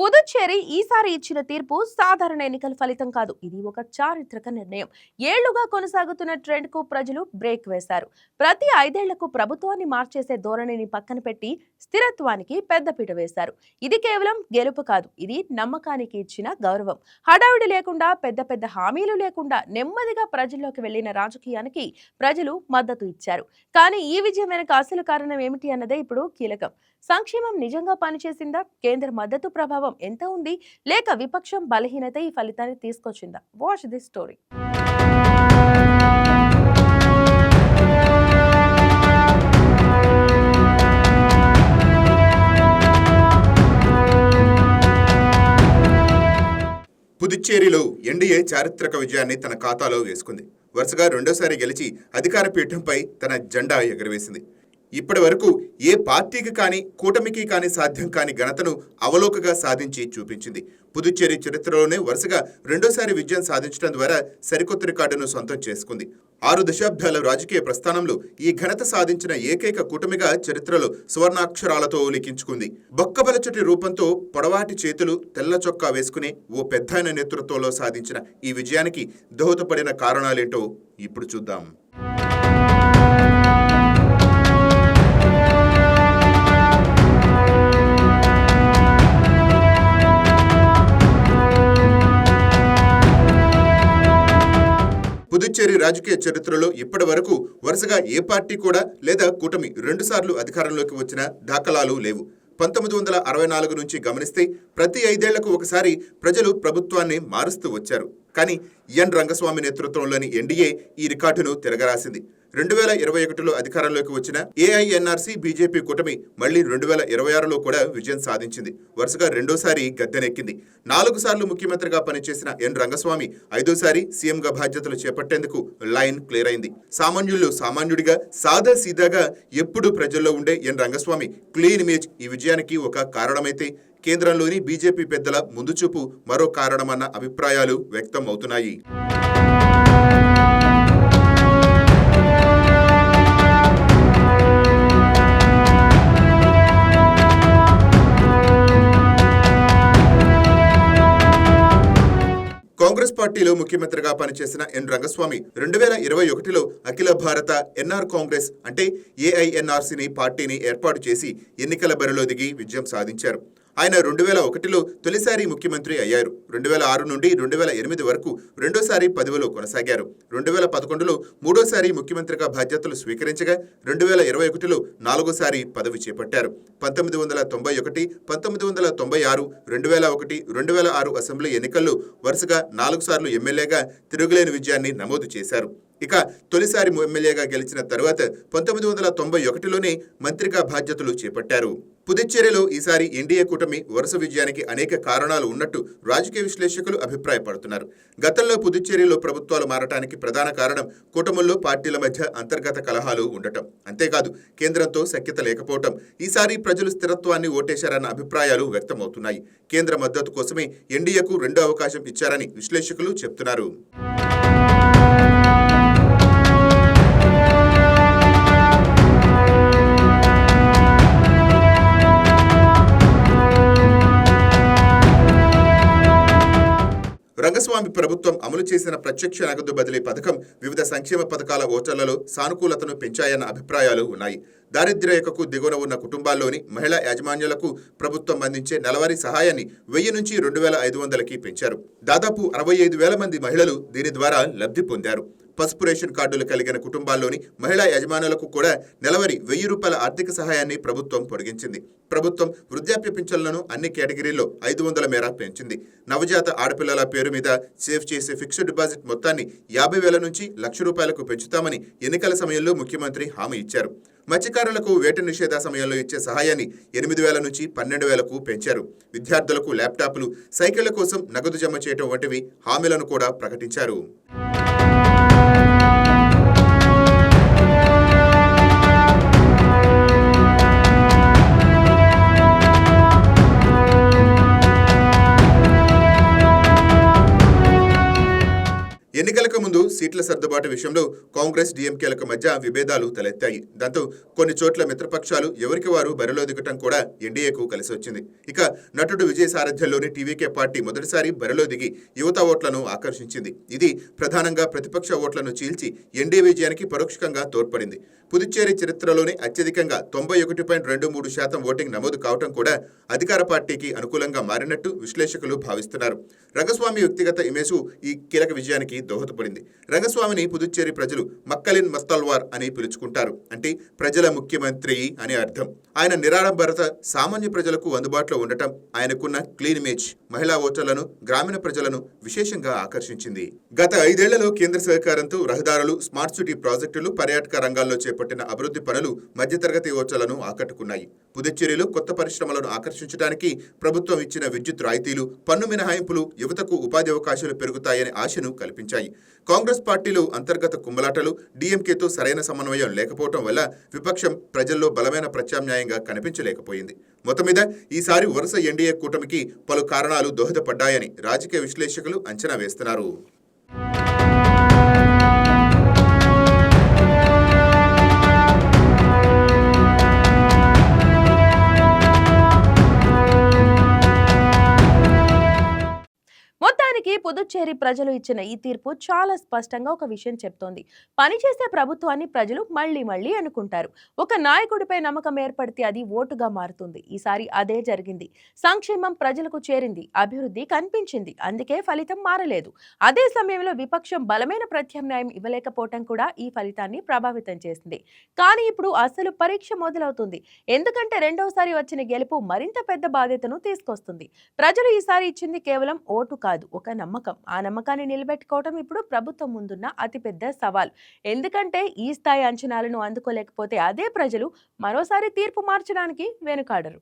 పుదుచ్చేరి ఈసారి ఇచ్చిన తీర్పు సాధారణ ఎన్నికల ఫలితం కాదు. ఇది ఒక చారిత్రక నిర్ణయం. ఏళ్లుగా కొనసాగుతున్న ట్రెండ్ కు ప్రజలు బ్రేక్ వేశారు. ప్రతి 5 ఏళ్లకు ప్రభుత్వాన్ని మార్చేసే ధోరణిని పక్కన పెట్టి స్థిరత్వానికి పెద్దపీట వేశారు. ఇది కేవలం గెలుపు కాదు, ఇది నమ్మకానికి ఇచ్చిన గౌరవం. హడావిడి లేకుండా, పెద్ద పెద్ద హామీలు లేకుండా నెమ్మదిగా ప్రజల్లోకి వెళ్లిన రాజకీయానికి ప్రజలు మద్దతు ఇచ్చారు. కానీ ఈ విజయం వెనుక అసలు కారణం ఏమిటి అన్నదే ఇప్పుడు కీలకం. సంక్షేమం నిజంగా పనిచేసిందా? కేంద్ర మద్దతు ప్రభావం ఎంత ఉంది? లేక విపక్షం బలహీనత ఈ ఫలితాన్ని తీసుకొచ్చిందా? Watch this story. పుదుచ్చేరిలో ఎన్డీఏ చారిత్రక విజయాన్ని తన ఖాతాలో వేసుకుంది. వరుసగా రెండోసారి గెలిచి అధికార పీఠంపై తన జెండా ఎగురవేసింది. ఇప్పటి వరకు ఏ పార్టీకి కానీ కూటమికి కానీ సాధ్యం కాని ఘనతను అవలోకగా సాధించి చూపించింది. పుదుచ్చేరి చరిత్రలోనే వరుసగా రెండోసారి విజయం సాధించడం ద్వారా సరికొత్త రికార్డును సొంతం చేసుకుంది. 6 దశాబ్దాల రాజకీయ ప్రస్థానంలో ఈ ఘనత సాధించిన ఏకైక కూటమిగా చరిత్రలో సువర్ణాక్షరాలతో లిఖించుకుంది. బొక్కబలచటి రూపంతో పొడవాటి చేతులు, తెల్ల చొక్కా వేసుకునే ఓ పెద్దాయన నేతృత్వంలో సాధించిన ఈ విజయానికి దోహదపడిన కారణాలేంటో ఇప్పుడు చూద్దాం. పుదుచ్చేరి రాజకీయ చరిత్రలో ఇప్పటి వరకు వరుసగా ఏ పార్టీ కూడా లేదా కూటమి 2 సార్లు అధికారంలోకి వచ్చిన దాఖలాలు లేవు. 1964 నుంచి గమనిస్తే ప్రతి 5 ఏళ్లకు ఒకసారి ప్రజలు ప్రభుత్వాన్ని మారుస్తూ వచ్చారు. కానీ ఎన్ రంగస్వామి నేతృత్వంలోని ఎన్డీఏ ఈ రికార్డును తిరగరాసింది. 2021లో అధికారంలోకి వచ్చిన ఏఐఎన్ఆర్సీ బీజేపీ కూటమి మళ్లీ 2026లో కూడా విజయం సాధించింది. వరుసగా రెండోసారి గద్దెనెక్కింది. 4 సార్లు ముఖ్యమంత్రిగా పనిచేసిన ఎన్ రంగస్వామి 5వ సీఎంగా బాధ్యతలు చేపట్టేందుకు లైన్ క్లియర్ అయింది. సామాన్యుల్లో సామాన్యుడిగా సాదా సీదాగా ఎప్పుడూ ప్రజల్లో ఉండే ఎన్ రంగస్వామి క్లీన్ ఇమేజ్ ఈ విజయానికి ఒక కారణమైతే, కేంద్రంలోని బీజేపీ పెద్దల ముందుచూపు మరో కారణమన్న అభిప్రాయాలు వ్యక్తం అవుతున్నాయి. కాంగ్రెస్ పార్టీలో ముఖ్యమంత్రిగా పనిచేసిన ఎన్ రంగస్వామి 2021లో అఖిల భారత ఎన్ఆర్ కాంగ్రెస్ అంటే ఏఐఎన్ఆర్సీని పార్టీని ఏర్పాటు చేసి ఎన్నికల బరిలో దిగి విజయం సాధించారు. ఆయన 2001లో తొలిసారి ముఖ్యమంత్రి అయ్యారు. 2006 నుండి 2008 వరకు రెండోసారి పదవిలో కొనసాగారు. 2011లో మూడోసారి ముఖ్యమంత్రిగా బాధ్యతలు స్వీకరించగా 2021లో 4వసారి పదవి చేపట్టారు. 1991, 1996, 2001, 2006 అసెంబ్లీ ఎన్నికల్లో వరుసగా 4 సార్లు ఎమ్మెల్యేగా తిరుగులేని విజయాన్ని నమోదు చేశారు. ఇక తొలిసారి ఎమ్మెల్యేగా గెలిచిన తరువాత 1991లోనే మంత్రిగా బాధ్యతలు చేపట్టారు. పుదుచ్చేరిలో ఈసారి ఎన్డీఏ కూటమి వరుస విజయానికి అనేక కారణాలు ఉన్నట్టు రాజకీయ విశ్లేషకులు అభిప్రాయపడుతున్నారు. గతంలో పుదుచ్చేరిలో ప్రభుత్వాలు మారటానికి ప్రధాన కారణం కూటముల్లో పార్టీల మధ్య అంతర్గత కలహాలు ఉండటం. అంతేకాదు కేంద్రంతో సఖ్యత లేకపోవటం. ఈసారి ప్రజలు స్థిరత్వాన్ని ఓటేశారన్న అభిప్రాయాలు వ్యక్తమవుతున్నాయి. కేంద్ర మద్దతు కోసమే ఎన్డీఏకు రెండో అవకాశం ఇచ్చారని విశ్లేషకులు చెప్తున్నారు. రంగస్వామి ప్రభుత్వం అమలు చేసిన ప్రత్యక్ష నగదు బదిలీ పథకం వివిధ సంక్షేమ పథకాల ఓటర్లలో సానుకూలతను పెంచాయన్న అభిప్రాయాలు ఉన్నాయి. దారిద్ర్య రేఖకు దిగువన ఉన్న కుటుంబాల్లోని మహిళా యాజమాన్యాలకు ప్రభుత్వం అందించే నెలవారీ సహాయాన్ని 1000 నుంచి 2500కి పెంచారు. దాదాపు 65,000 మంది మహిళలు దీని ద్వారా లబ్ధి పొందారు. పసుపు రేషన్ కార్డులు కలిగిన కుటుంబాల్లోని మహిళా యజమానులకు కూడా నెలవారీ 1000 రూపాయల ఆర్థిక సహాయాన్ని ప్రభుత్వం పొడిగించింది. ప్రభుత్వం వృద్ధాప్య పింఛన్లను అన్ని కేటగిరీల్లో 500 మేర పెంచింది. నవజాత ఆడపిల్లల పేరు మీద సేవ్ చేసే ఫిక్స్డ్ డిపాజిట్ మొత్తాన్ని 50,000 నుంచి 1,00,000 రూపాయలకు పెంచుతామని ఎన్నికల సమయంలో ముఖ్యమంత్రి హామీ ఇచ్చారు. మత్స్యకారులకు వేట నిషేధ సమయంలో ఇచ్చే సహాయాన్ని 8,000 నుంచి 12,000కు పెంచారు. విద్యార్థులకు ల్యాప్టాప్లు, సైకిళ్ల కోసం నగదు జమ చేయడం వంటివి హామీలను కూడా ప్రకటించారు. ఎన్నికలకు ముందు సీట్ల సర్దుబాటు విషయంలో కాంగ్రెస్ డీఎంకేలకు మధ్య విభేదాలు తలెత్తాయి. దాంతో కొన్ని చోట్ల మిత్రపక్షాలు ఎవరికి వారు బరిలో దిగటం కూడా ఎన్డీఏకు కలిసి వచ్చింది. ఇక నటుడు విజయ్ సారథ్యంలోని టీవీకే పార్టీ మొదటిసారి బరిలో దిగి యువత ఓట్లను ఆకర్షించింది. ఇది ప్రధానంగా ప్రతిపక్ష ఓట్లను చీల్చి ఎన్డీఏ విజయానికి పరోక్షంగా తోడ్పడింది. పుదుచ్చేరి చరిత్రలోనే అత్యధికంగా 91.23% ఓటింగ్ నమోదు కావడం కూడా అధికార పార్టీకి అనుకూలంగా మారినట్టు విశ్లేషకులు భావిస్తున్నారు. రంగస్వామి వ్యక్తిగత ఇమేజ్ ఈ కీలక విజయానికి దోహదపడింది. రంగస్వామిని పుదుచ్చేరి ప్రజలు మక్కలిన్ మస్తల్వార్ అని పిలుచుకుంటారు. అంటే ప్రజల ముఖ్యమంత్రి అని అర్థం. ఆయన నిరాడంబరత, సామాన్య ప్రజలకు అందుబాటులో ఉండటం, ఆయనకున్న క్లీన్ ఇమేజ్ మహిళా ఓటర్లను, గ్రామీణ ప్రజలను విశేషంగా ఆకర్షించింది. గత 5 ఏళ్లలో కేంద్ర సహకారంతో రహదారులు, స్మార్ట్ సిటీ ప్రాజెక్టులు, పర్యాటక రంగాల్లో చేపట్టిన అభివృద్ధి పనులు మధ్యతరగతి ఓటర్లను ఆకట్టుకున్నాయి. పుదుచ్చేరిలో కొత్త పరిశ్రమలను ఆకర్షించడానికి ప్రభుత్వం ఇచ్చిన విద్యుత్ రాయితీలు, పన్ను మినహాయింపులు యువతకు ఉపాధి అవకాశాలు పెరుగుతాయనే ఆశను కల్పించాయి. కాంగ్రెస్ పార్టీలో అంతర్గత కుమ్మలాటలు, డీఎంకేతో సరైన సమన్వయం లేకపోవడం వల్ల విపక్షం ప్రజల్లో బలమైన ప్రత్యామ్నాయంగా కనిపించలేకపోయింది. మొత్తం మీద ఈసారి వరుస ఎన్డీఏ కూటమికి పలు కారణాలు దోహదపడ్డాయని రాజకీయ విశ్లేషకులు అంచనా వేస్తున్నారు. మొత్తానికి పుదుచ్చేరి ప్రజలు ఇచ్చిన ఈ తీర్పు చాలా స్పష్టంగా ఒక విషయం చెప్తోంది. పనిచేసే ప్రభుత్వాన్ని ప్రజలు మళ్లీ మళ్లీ అనుకుంటారు. ఒక నాయకుడిపై నమ్మకం ఏర్పడితే అది ఓటుగా మారుతుంది. ఈసారి అదే జరిగింది. సంక్షేమం ప్రజలకు చేరింది, అభివృద్ధి కనిపించింది. అందుకే ఫలితం మారలేదు. అదే సమయంలో విపక్షం బలమైన ప్రత్యామ్నాయం ఇవ్వలేకపోవటం కూడా ఈ ఫలితాన్ని ప్రభావితం చేసింది. కానీ ఇప్పుడు అసలు పరీక్ష మొదలవుతుంది. ఎందుకంటే రెండోసారి వచ్చిన గెలుపు మరింత పెద్ద బాధ్యతను తీసుకొస్తుంది. ప్రజలు ఈసారి ఇచ్చింది కేవలం ఓటు కాదు, ఒక నమ్మకం. ఆ నమ్మకాన్ని నిలబెట్టుకోవటం ఇప్పుడు ప్రభుత్వం ముందున్న అతిపెద్ద సవాల్. ఎందుకంటే ఈ స్థాయి అంచనాలను అందుకోలేకపోతే అదే ప్రజలు మరోసారి తీర్పు మార్చడానికి వెనుకాడరు.